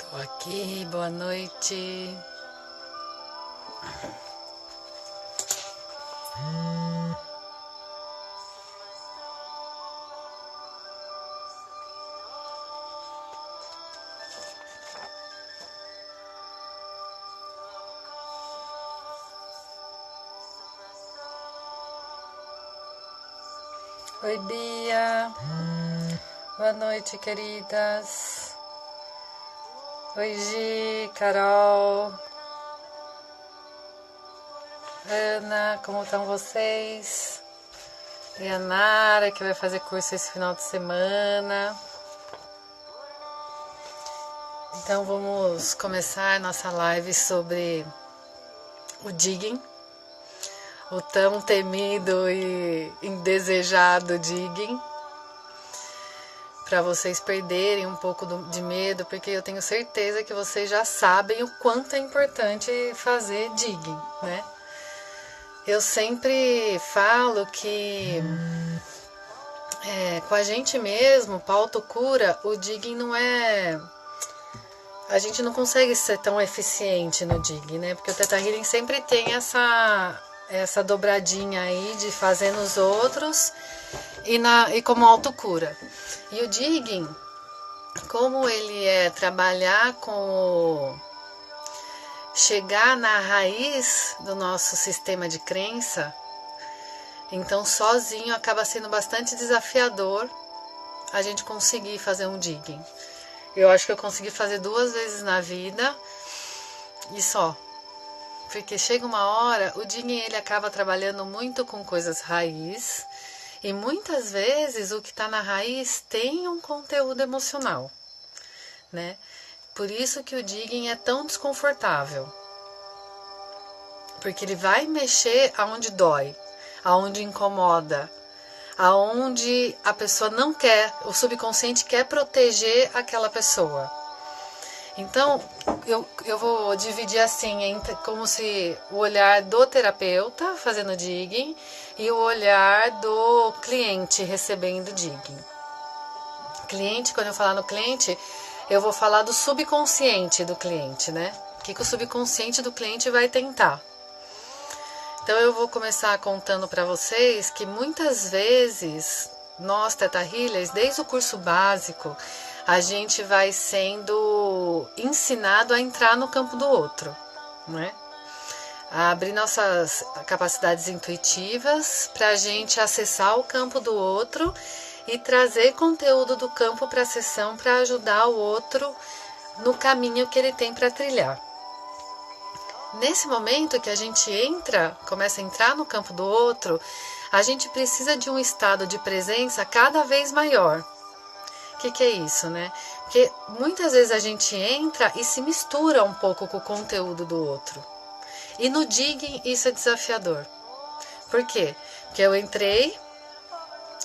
Tô aqui, boa noite. Oi, Bia. Boa noite, queridas. Oi, Gi, Carol, Ana, como estão vocês? E a Nara, que vai fazer curso esse final de semana. Então vamos começar nossa live sobre o digging, o tão temido e indesejado digging, para vocês perderem um pouco de medo, porque eu tenho certeza que vocês já sabem o quanto é importante fazer digging, né? Eu sempre falo que com a gente mesmo, para autocura, o digging não é... A gente não consegue ser tão eficiente no digging, né? Porque o Theta Healing sempre tem essa dobradinha aí de fazer nos outros e como autocura. E o digging, como ele é trabalhar com chegar na raiz do nosso sistema de crença, então sozinho acaba sendo bastante desafiador a gente conseguir fazer um digging. Eu acho que eu consegui fazer 2 vezes na vida e só. Porque chega uma hora, o digging ele acaba trabalhando muito com coisas raiz e muitas vezes o que está na raiz tem um conteúdo emocional, né? Por isso que o digging é tão desconfortável. Porque ele vai mexer aonde dói, aonde incomoda, aonde a pessoa não quer, o subconsciente quer proteger aquela pessoa. Então, eu vou dividir assim, como se o olhar do terapeuta fazendo digging e o olhar do cliente recebendo digging. Cliente, quando eu falar no cliente, eu vou falar do subconsciente do cliente, né? O que o subconsciente do cliente vai tentar. Então eu vou começar contando para vocês que muitas vezes nós, Theta Healers, desde o curso básico, a gente vai sendo ensinado a entrar no campo do outro, né? A abrir nossas capacidades intuitivas para a gente acessar o campo do outro e trazer conteúdo do campo para a sessão para ajudar o outro no caminho que ele tem para trilhar. Nesse momento que a gente começa a entrar no campo do outro, a gente precisa de um estado de presença cada vez maior. O que é isso, né? Porque muitas vezes a gente entra e se mistura um pouco com o conteúdo do outro. E no digging isso é desafiador. Por quê? Porque eu entrei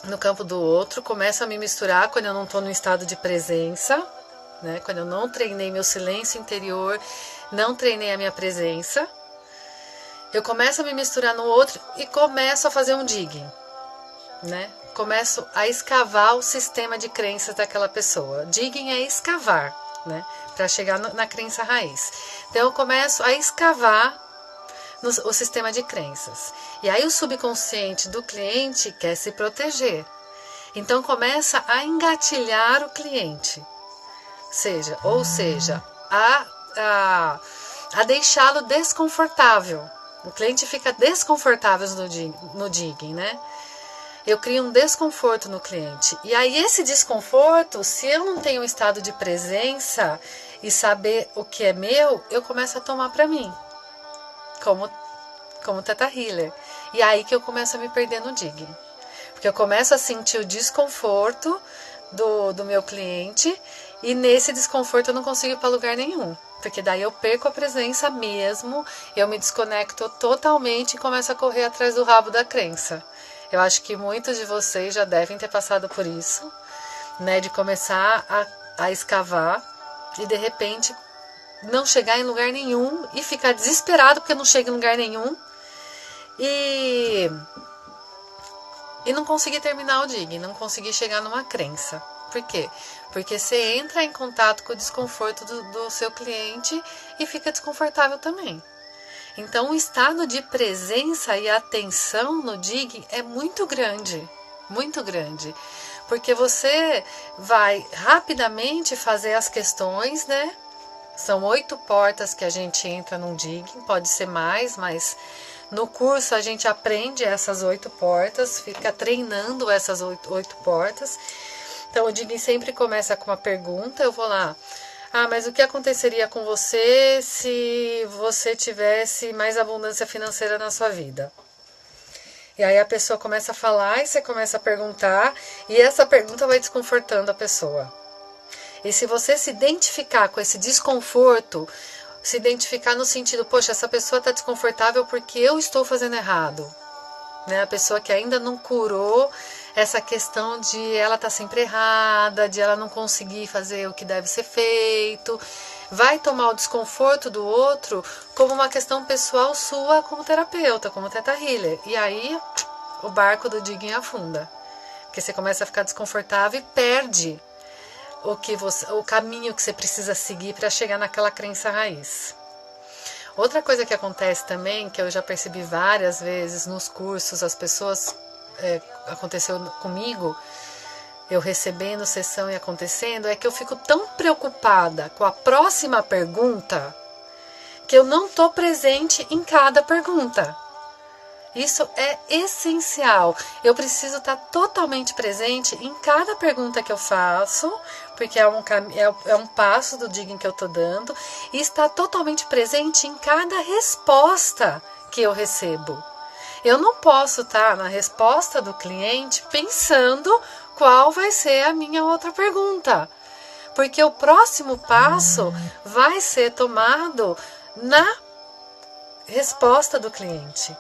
no campo do outro, começo a me misturar quando eu não estou no estado de presença, né? Quando eu não treinei meu silêncio interior, não treinei a minha presença, eu começo a me misturar no outro e começo a fazer um digging, né? Começo a escavar o sistema de crenças daquela pessoa. Digging é escavar, né? Para chegar na crença raiz. Então eu começo a escavar o sistema de crenças. E aí o subconsciente do cliente quer se proteger. Então começa a engatilhar o cliente. Ou seja, a deixá-lo desconfortável. O cliente fica desconfortável no digging, né? Eu crio um desconforto no cliente. E aí esse desconforto, se eu não tenho um estado de presença e saber o que é meu, eu começo a tomar para mim. Como Theta Healer. E aí que eu começo a me perder no digging. Porque eu começo a sentir o desconforto do meu cliente e nesse desconforto eu não consigo ir para lugar nenhum. Porque daí eu perco a presença mesmo, eu me desconecto totalmente e começo a correr atrás do rabo da crença. Eu acho que muitos de vocês já devem ter passado por isso, né? De começar a escavar e de repente não chegar em lugar nenhum e ficar desesperado porque não chega em lugar nenhum e não conseguir terminar o digging, não conseguir chegar numa crença. Por quê? Porque você entra em contato com o desconforto do seu cliente e fica desconfortável também. Então, o estado de presença e atenção no digging é muito grande, porque você vai rapidamente fazer as questões, né? São 8 portas que a gente entra num digging, pode ser mais, mas no curso a gente aprende essas 8 portas, fica treinando essas 8 portas. Então, o digging sempre começa com uma pergunta, eu vou lá. Mas o que aconteceria com você se você tivesse mais abundância financeira na sua vida? E aí a pessoa começa a falar e você começa a perguntar, e essa pergunta vai desconfortando a pessoa. E se você se identificar com esse desconforto, se identificar no sentido, poxa, essa pessoa está desconfortável porque eu estou fazendo errado. Né? A pessoa que ainda não curou essa questão de ela estar sempre errada, de ela não conseguir fazer o que deve ser feito, vai tomar o desconforto do outro como uma questão pessoal sua como terapeuta, como Theta Healer. E aí o barco do digging afunda, porque você começa a ficar desconfortável e perde o caminho que você precisa seguir para chegar naquela crença raiz. Outra coisa que acontece também, que eu já percebi várias vezes nos cursos, as pessoas, aconteceu comigo, eu recebendo sessão e acontecendo, é que eu fico tão preocupada com a próxima pergunta que eu não estou presente em cada pergunta. Isso é essencial. Eu preciso estar totalmente presente em cada pergunta que eu faço, porque é um passo do digging que eu estou dando, e estar totalmente presente em cada resposta que eu recebo. Eu não posso estar na resposta do cliente pensando qual vai ser a minha outra pergunta, porque o próximo passo vai ser tomado na resposta do cliente.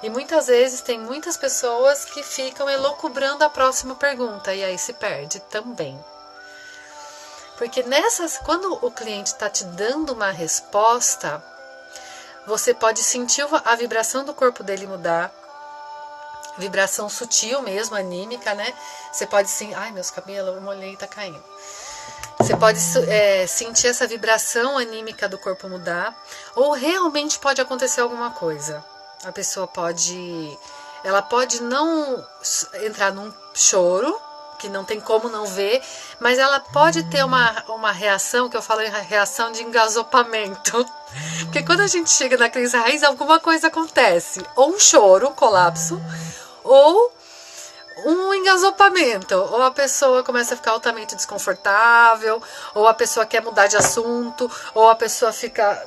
E muitas vezes tem muitas pessoas que ficam elucubrando a próxima pergunta e aí se perde também. Porque quando o cliente está te dando uma resposta, você pode sentir a vibração do corpo dele mudar, vibração sutil mesmo, anímica, né? Você pode sentir, ai, meus cabelos, eu molhei e tá caindo. Você pode sentir essa vibração anímica do corpo mudar, ou realmente pode acontecer alguma coisa. A pessoa pode não entrar num choro, que não tem como não ver, mas ela pode ter uma reação, que eu falo em reação de engasopamento. Porque quando a gente chega na crença raiz, alguma coisa acontece. Ou um choro, um colapso, ou um engasopamento. Ou a pessoa começa a ficar altamente desconfortável, ou a pessoa quer mudar de assunto, ou a pessoa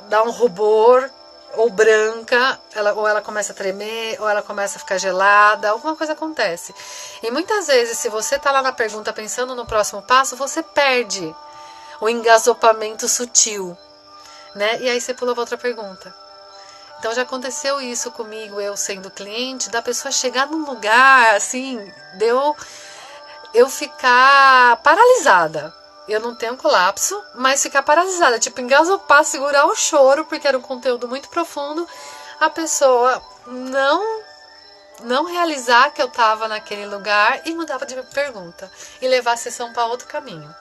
dá um rubor, ou branca, ou ela começa a tremer, ou ela começa a ficar gelada, alguma coisa acontece. E muitas vezes, se você está lá na pergunta pensando no próximo passo, você perde o engasopamento sutil, né? E aí você pula para outra pergunta. Então já aconteceu isso comigo, eu sendo cliente, da pessoa chegar num lugar, assim, eu ficar paralisada. Eu não tenho colapso, mas ficar paralisada, tipo engasopar, segurar o choro, porque era um conteúdo muito profundo, a pessoa não realizar que eu estava naquele lugar e mudava de pergunta e levar a sessão para outro caminho.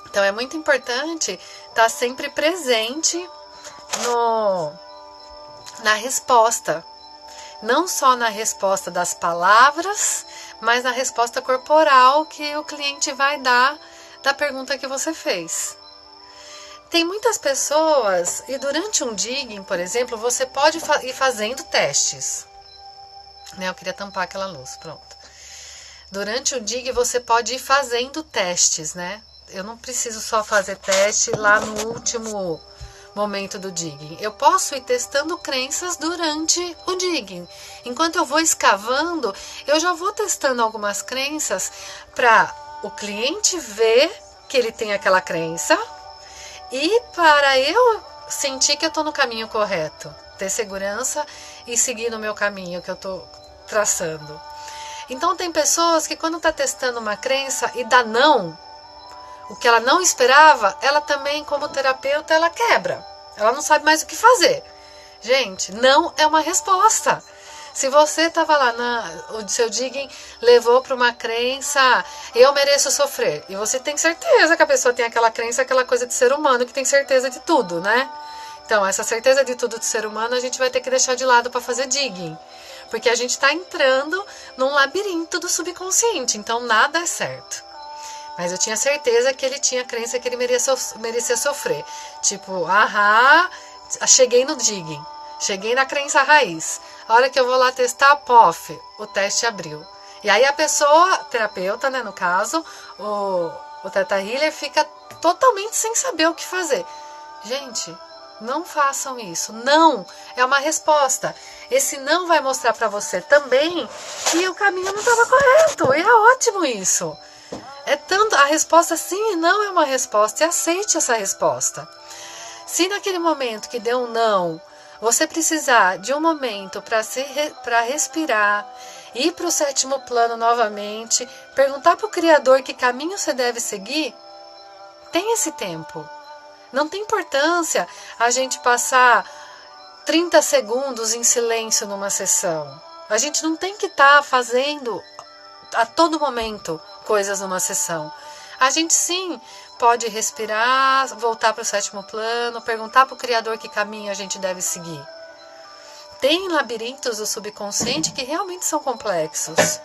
Então é muito importante estar sempre presente na resposta, não só na resposta das palavras, mas na resposta corporal que o cliente vai dar da pergunta que você fez. Tem muitas pessoas, e durante um digging, por exemplo, você pode ir fazendo testes. Eu queria tampar aquela luz, pronto. Durante o digging você pode ir fazendo testes, né? Eu não preciso só fazer teste lá no último momento do digging. Eu posso ir testando crenças durante o digging. Enquanto eu vou escavando, eu já vou testando algumas crenças para o cliente ver que ele tem aquela crença e para eu sentir que eu estou no caminho correto, ter segurança e seguir no meu caminho que eu estou traçando. Então tem pessoas que quando está testando uma crença e dá não, o que ela não esperava, ela também, como terapeuta, ela quebra. Ela não sabe mais o que fazer. Gente, não é uma resposta. Se você tava lá, o seu digging levou para uma crença, eu mereço sofrer. E você tem certeza que a pessoa tem aquela crença, aquela coisa de ser humano que tem certeza de tudo, né? Então, essa certeza de tudo de ser humano a gente vai ter que deixar de lado para fazer digging. Porque a gente está entrando num labirinto do subconsciente, então nada é certo. Mas eu tinha certeza que ele tinha a crença que ele merecia sofrer. Tipo, cheguei no digging, cheguei na crença raiz. A hora que eu vou lá testar, pof, o teste abriu. E aí a pessoa, terapeuta, né, no caso, o Theta Healer fica totalmente sem saber o que fazer. Gente, não façam isso. Não é uma resposta. Esse não vai mostrar para você também que o caminho não estava correto. E é ótimo isso. É tanto, a resposta sim e não é uma resposta. E aceite essa resposta. Se naquele momento que deu um não, você precisar de um momento para respirar, ir para o 7º plano novamente, perguntar para o Criador que caminho você deve seguir, tem esse tempo. Não tem importância a gente passar 30 segundos em silêncio numa sessão. A gente não tem que estar fazendo a todo momento coisas numa sessão. A gente sim pode respirar, voltar para o 7º plano, perguntar para o Criador que caminho a gente deve seguir. Tem labirintos do subconsciente que realmente são complexos.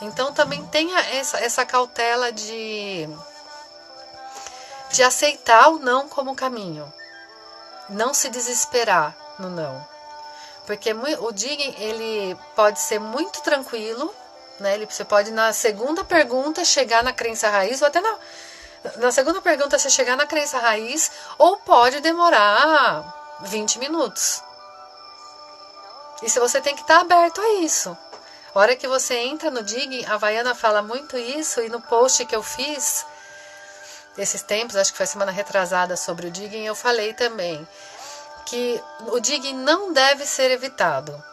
Então também tenha essa cautela de aceitar o não como caminho. Não se desesperar no não. Porque o digging, ele pode ser muito tranquilo, né? Você pode na segunda pergunta chegar na crença raiz, ou até na segunda pergunta você chegar na crença raiz, ou pode demorar 20 minutos. E se você tem que estar aberto a isso. A hora que você entra no digging, a Havaiana fala muito isso, e no post que eu fiz esses tempos, acho que foi semana retrasada sobre o digging, eu falei também que o digging não deve ser evitado.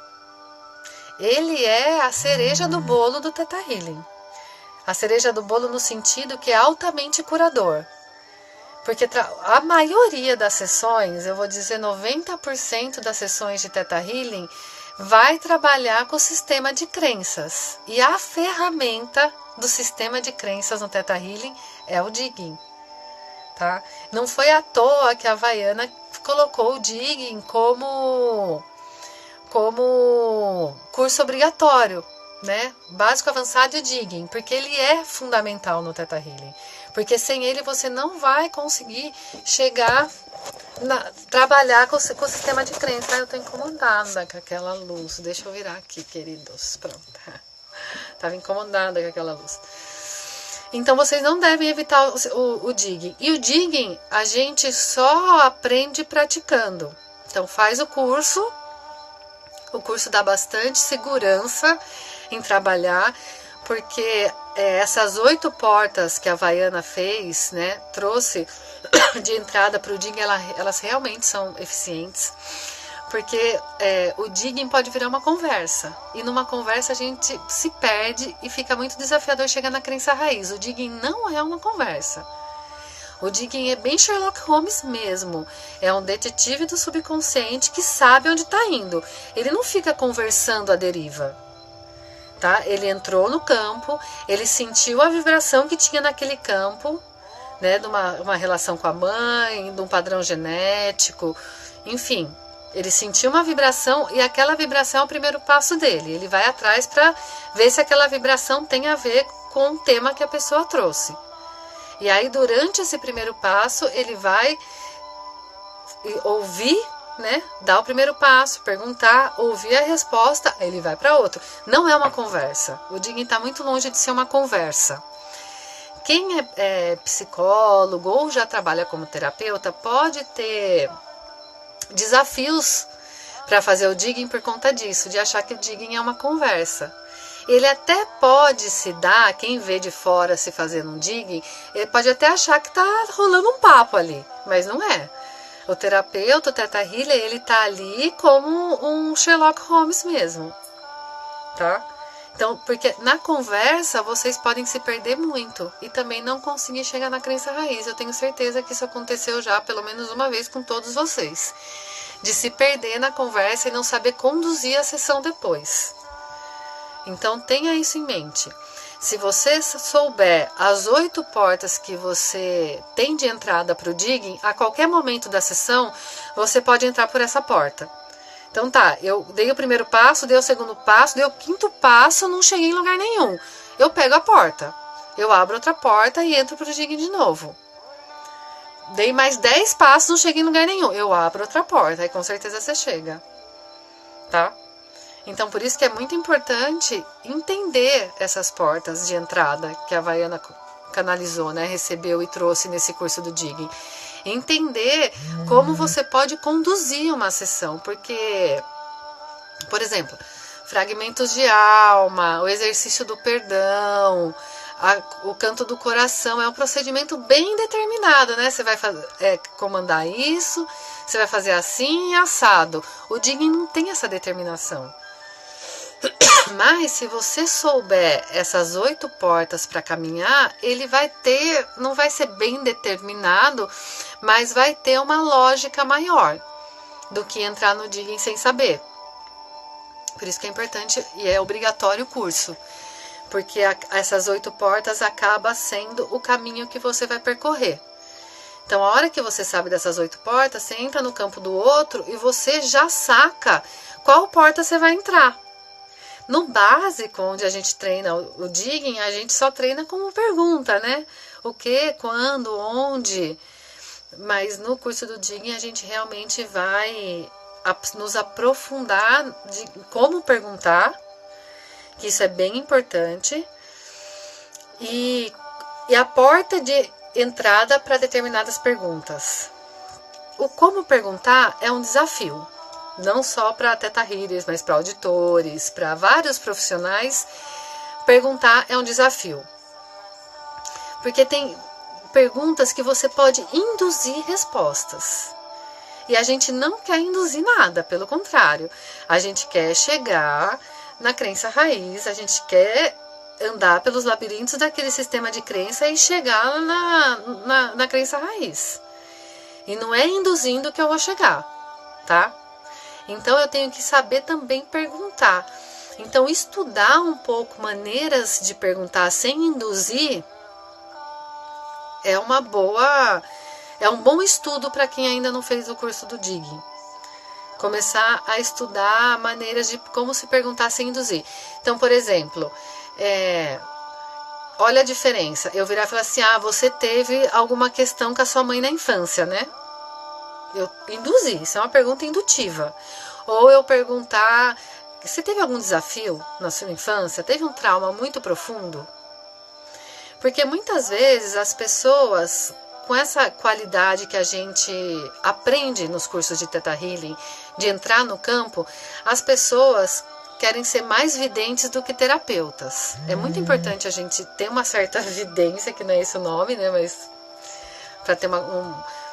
Ele é a cereja do bolo do Theta Healing. A cereja do bolo no sentido que é altamente curador. Porque a maioria das sessões, eu vou dizer 90% das sessões de Theta Healing, vai trabalhar com o sistema de crenças. E a ferramenta do sistema de crenças no Theta Healing é o digging. Tá? Não foi à toa que a Havaiana colocou o digging como curso obrigatório, né? Básico, avançado e o digging, porque ele é fundamental no Theta Healing. Porque sem ele você não vai conseguir chegar, trabalhar com o sistema de crença. Eu tô incomodada com aquela luz. Deixa eu virar aqui, queridos. Pronto. Tava incomodada com aquela luz. Então, vocês não devem evitar o digging. E o digging, a gente só aprende praticando. Então, faz o curso. O curso dá bastante segurança em trabalhar, porque essas 8 portas que a Havaiana fez, né, trouxe de entrada para o digging, elas realmente são eficientes. Porque o digging pode virar uma conversa. E numa conversa a gente se perde e fica muito desafiador chegar na crença raiz. O digging não é uma conversa. O digging é bem Sherlock Holmes mesmo. É um detetive do subconsciente que sabe onde está indo. Ele não fica conversando à deriva. Tá? Ele entrou no campo, ele sentiu a vibração que tinha naquele campo, né, de uma relação com a mãe, de um padrão genético, enfim. Ele sentiu uma vibração e aquela vibração é o primeiro passo dele. Ele vai atrás para ver se aquela vibração tem a ver com o tema que a pessoa trouxe. E aí, durante esse primeiro passo, ele vai ouvir, né? Dar o primeiro passo, perguntar, ouvir a resposta, aí ele vai para outro. Não é uma conversa. O digging está muito longe de ser uma conversa. Quem é psicólogo ou já trabalha como terapeuta pode ter desafios para fazer o digging por conta disso, de achar que o digging é uma conversa. Ele até pode se dar, quem vê de fora se fazendo um digging, ele pode até achar que está rolando um papo ali, mas não é. O terapeuta, o Theta Healer, ele está ali como um Sherlock Holmes mesmo, tá? Então, porque na conversa vocês podem se perder muito e também não conseguir chegar na crença raiz. Eu tenho certeza que isso aconteceu já pelo menos uma vez com todos vocês. de se perder na conversa e não saber conduzir a sessão depois. Então tenha isso em mente. Se você souber as 8 portas que você tem de entrada para o digging, a qualquer momento da sessão, você pode entrar por essa porta. Então tá, eu dei o primeiro passo, dei o segundo passo, dei o quinto passo, não cheguei em lugar nenhum. Eu pego a porta, eu abro outra porta e entro para o digging de novo. Dei mais 10 passos, não cheguei em lugar nenhum. Eu abro outra porta, aí com certeza você chega. Tá? Então, por isso que é muito importante entender essas portas de entrada que a Havaiana canalizou, né? Recebeu e trouxe nesse curso do digging. Entender como você pode conduzir uma sessão, porque, por exemplo, fragmentos de alma, o exercício do perdão, o canto do coração, é um procedimento bem determinado, né? Você vai comandar isso, você vai fazer assim e assado. O digging não tem essa determinação. Mas se você souber essas 8 portas para caminhar, ele vai ter, não vai ser bem determinado, mas vai ter uma lógica maior do que entrar no digging sem saber. Por isso que é importante e é obrigatório o curso, porque essas 8 portas acaba sendo o caminho que você vai percorrer. Então, a hora que você sabe dessas 8 portas, você entra no campo do outro e você já saca qual porta você vai entrar. No básico, onde a gente treina o digging, a gente só treina como pergunta, né? O que, quando, onde. Mas no curso do digging a gente realmente vai nos aprofundar de como perguntar, que isso é bem importante. E a porta de entrada para determinadas perguntas. O como perguntar é um desafio. Não só para Theta Healers, mas para auditores, para vários profissionais, perguntar é um desafio. Porque tem perguntas que você pode induzir respostas. E a gente não quer induzir nada, pelo contrário. A gente quer chegar na crença raiz, a gente quer andar pelos labirintos daquele sistema de crença e chegar na crença raiz. E não é induzindo que eu vou chegar, tá? Então, eu tenho que saber também perguntar. Então, estudar um pouco maneiras de perguntar sem induzir é um bom estudo para quem ainda não fez o curso do digging. Começar a estudar maneiras de como se perguntar sem induzir. Então, por exemplo, olha a diferença. Eu virar e falar assim, você teve alguma questão com a sua mãe na infância, né? Eu induzi, isso é uma pergunta indutiva. Ou eu perguntar, você teve algum desafio na sua infância? Teve um trauma muito profundo? Porque muitas vezes as pessoas, com essa qualidade que a gente aprende nos cursos de Theta Healing, de entrar no campo, as pessoas querem ser mais videntes do que terapeutas. É muito importante a gente ter uma certa vidência, que não é esse o nome, né? Mas para ter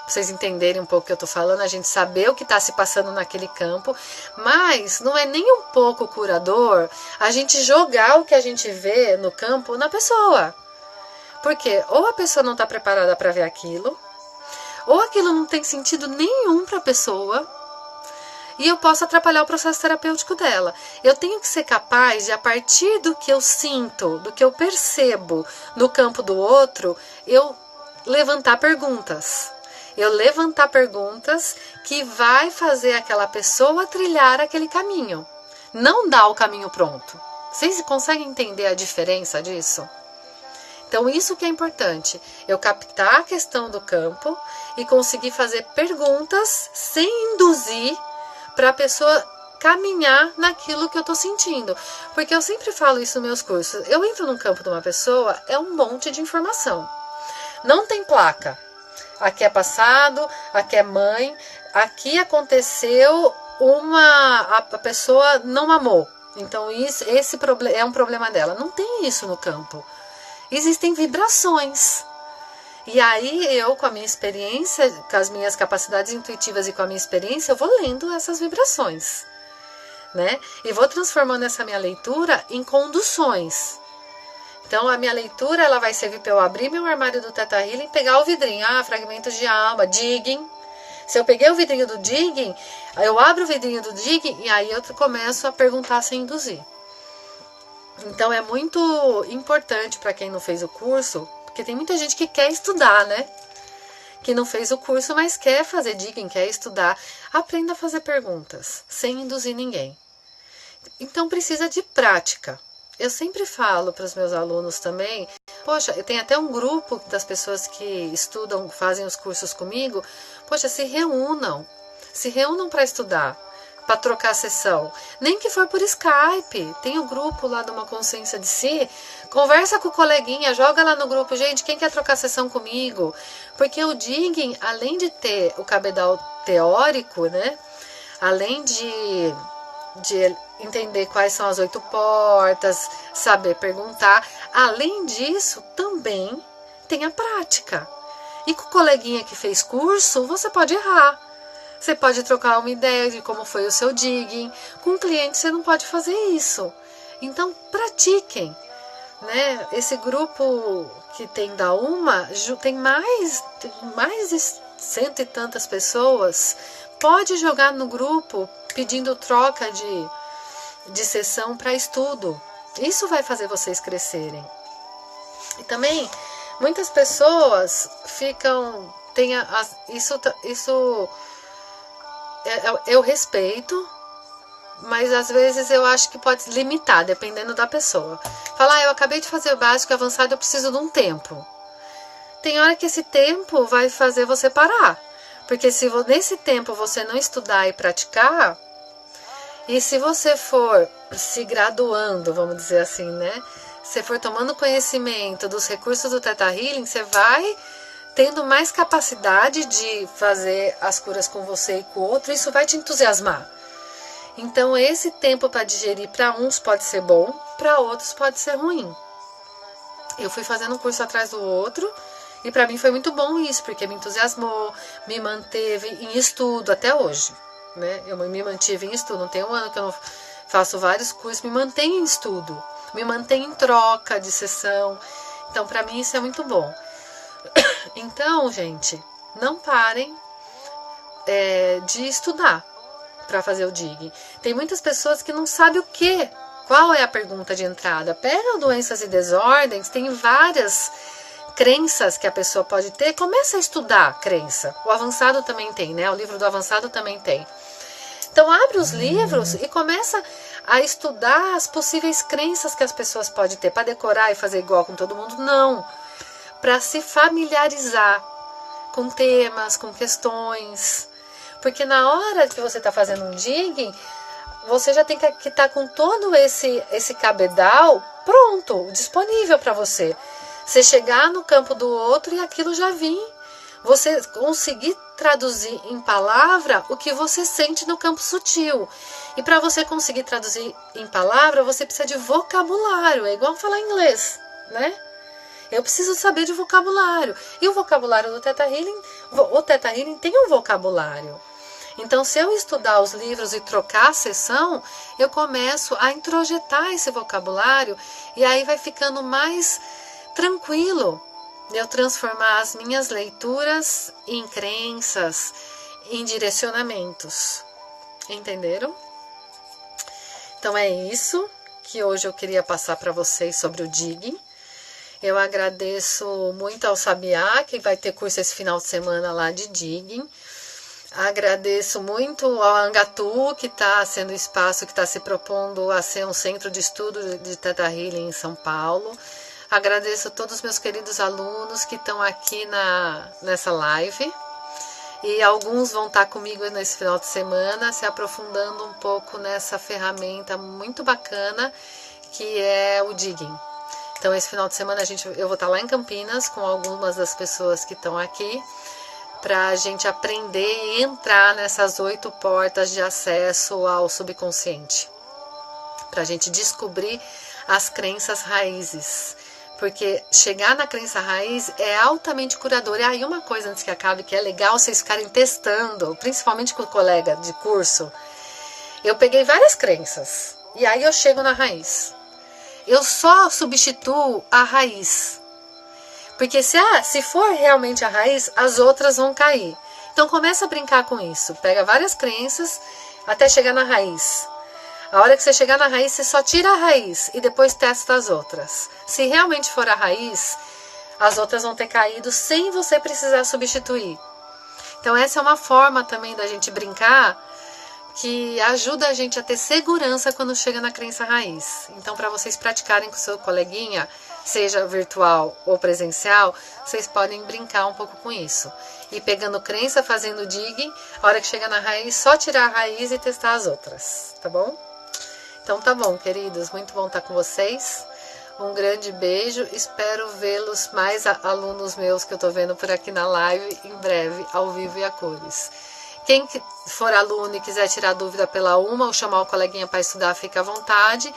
vocês entenderem um pouco o que eu estou falando, a gente saber o que está se passando naquele campo, mas não é nem um pouco curador a gente jogar o que a gente vê no campo na pessoa. Porque ou a pessoa não está preparada para ver aquilo, ou aquilo não tem sentido nenhum para a pessoa, e eu posso atrapalhar o processo terapêutico dela. Eu tenho que ser capaz de, a partir do que eu sinto, do que eu percebo no campo do outro, eu levantar perguntas. Eu levantar perguntas que vai fazer aquela pessoa trilhar aquele caminho. Não dar o caminho pronto. Vocês conseguem entender a diferença disso? Então, isso que é importante. Eu captar a questão do campo e conseguir fazer perguntas sem induzir para a pessoa caminhar naquilo que eu estou sentindo. Porque eu sempre falo isso nos meus cursos. Eu entro no campo de uma pessoa, é um monte de informação. Não tem placa. Aqui é passado, aqui é mãe, aqui aconteceu a pessoa não mamou. Então esse é um problema dela. Não tem isso no campo. Existem vibrações. E aí eu, com a minha experiência, com as minhas capacidades intuitivas e com a minha experiência, eu vou lendo essas vibrações, né? E vou transformando essa minha leitura em conduções. Então, a minha leitura, ela vai servir para eu abrir meu armário do Theta Healing, pegar o vidrinho, fragmentos de alma, digging. Se eu peguei o vidrinho do digging, eu abro o vidrinho do digging e aí eu começo a perguntar sem induzir. Então é muito importante para quem não fez o curso, porque tem muita gente que quer estudar, né? Que não fez o curso, mas quer fazer digging, quer estudar. Aprenda a fazer perguntas, sem induzir ninguém. Então precisa de prática. Eu sempre falo para os meus alunos também, poxa, eu tenho até um grupo das pessoas que estudam, fazem os cursos comigo, poxa, se reúnam para estudar, para trocar sessão, nem que for por Skype, tem o grupo lá de uma consciência de si, conversa com o coleguinha, joga lá no grupo, gente, quem quer trocar sessão comigo? Porque o digging, além de ter o cabedal teórico, né, além de entender quais são as 8 portas, saber perguntar. Além disso, também tem a prática. E com o coleguinha que fez curso, você pode errar. Você pode trocar uma ideia de como foi o seu digging. Com um cliente, você não pode fazer isso. Então, pratiquem. Né? Esse grupo que tem da UMA, tem mais de 100 e tantas pessoas. Pode jogar no grupo pedindo troca de sessão para estudo. Isso vai fazer vocês crescerem. E também, muitas pessoas ficam... Isso eu respeito, mas às vezes eu acho que pode limitar, dependendo da pessoa. Falar, eu acabei de fazer o básico e avançado, eu preciso de um tempo. Tem hora que esse tempo vai fazer você parar. Porque se nesse tempo você não estudar e praticar, e se você for se graduando, vamos dizer assim, né? Se for tomando conhecimento dos recursos do Theta Healing, você vai tendo mais capacidade de fazer as curas com você e com o outro, isso vai te entusiasmar. Então, esse tempo para digerir, para uns pode ser bom, para outros pode ser ruim. Eu fui fazendo um curso atrás do outro, e para mim foi muito bom isso, porque me entusiasmou, me manteve em estudo até hoje. Né? Eu me mantive em estudo, não tem um ano que eu não faço vários cursos, me mantenho em estudo, me mantenho em troca de sessão. Então, para mim, isso é muito bom. Então, gente, não parem de estudar para fazer o digging. Tem muitas pessoas que não sabem o que. Qual é a pergunta de entrada? Pega doenças e desordens, tem várias crenças que a pessoa pode ter. Começa a estudar crença. O avançado também tem, né? O livro do avançado também tem. Então, abre os livros e começa a estudar as possíveis crenças que as pessoas podem ter. Para decorar e fazer igual com todo mundo, não. Para se familiarizar com temas, com questões. Porque na hora que você está fazendo um digging, você já tem que estar com todo esse cabedal pronto, disponível para você. Você chegar no campo do outro e aquilo já vir. Você conseguir traduzir em palavra o que você sente no campo sutil. E para você conseguir traduzir em palavra, você precisa de vocabulário. É igual falar inglês, né? Eu preciso saber de vocabulário. E o vocabulário do Theta Healing, o Theta Healing tem um vocabulário. Então, se eu estudar os livros e trocar a sessão, eu começo a introjetar esse vocabulário e aí vai ficando mais tranquilo de eu transformar as minhas leituras em crenças, em direcionamentos. Entenderam? Então, é isso que hoje eu queria passar para vocês sobre o digging. Eu agradeço muito ao Sabiá, que vai ter curso esse final de semana lá de digging. Agradeço muito ao Angatu, que está sendo o espaço que está se propondo a ser um centro de estudo de Theta Healing em São Paulo. Agradeço a todos os meus queridos alunos que estão aqui nessa live. E alguns vão estar comigo nesse final de semana, se aprofundando um pouco nessa ferramenta muito bacana, que é o digging. Então, esse final de semana eu vou estar lá em Campinas com algumas das pessoas que estão aqui para a gente aprender e entrar nessas 8 portas de acesso ao subconsciente. Para a gente descobrir as crenças raízes. Porque chegar na crença raiz é altamente curador. E aí uma coisa antes que acabe que é legal vocês ficarem testando, principalmente com o colega de curso. Eu peguei várias crenças e aí eu chego na raiz. Eu só substituo a raiz. Porque se for realmente a raiz, as outras vão cair. Então começa a brincar com isso. Pega várias crenças até chegar na raiz. A hora que você chegar na raiz, você só tira a raiz e depois testa as outras. Se realmente for a raiz, as outras vão ter caído sem você precisar substituir. Então essa é uma forma também da gente brincar que ajuda a gente a ter segurança quando chega na crença raiz. Então, para vocês praticarem com o seu coleguinha, seja virtual ou presencial, vocês podem brincar um pouco com isso. E pegando crença, fazendo digging, a hora que chega na raiz, só tirar a raiz e testar as outras, tá bom? Então tá bom, queridos, muito bom estar com vocês. Um grande beijo, espero vê-los mais alunos meus que eu tô vendo por aqui na live, em breve, ao vivo e a cores. Quem for aluno e quiser tirar dúvida pela uma ou chamar o coleguinha para estudar, fica à vontade.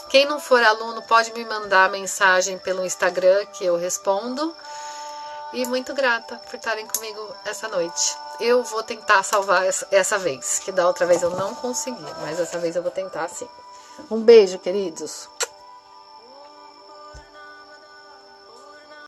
Quem não for aluno pode me mandar mensagem pelo Instagram que eu respondo. E muito grata por estarem comigo essa noite. Eu vou tentar salvar essa vez, que da outra vez eu não consegui, mas essa vez eu vou tentar sim. Um beijo, queridos.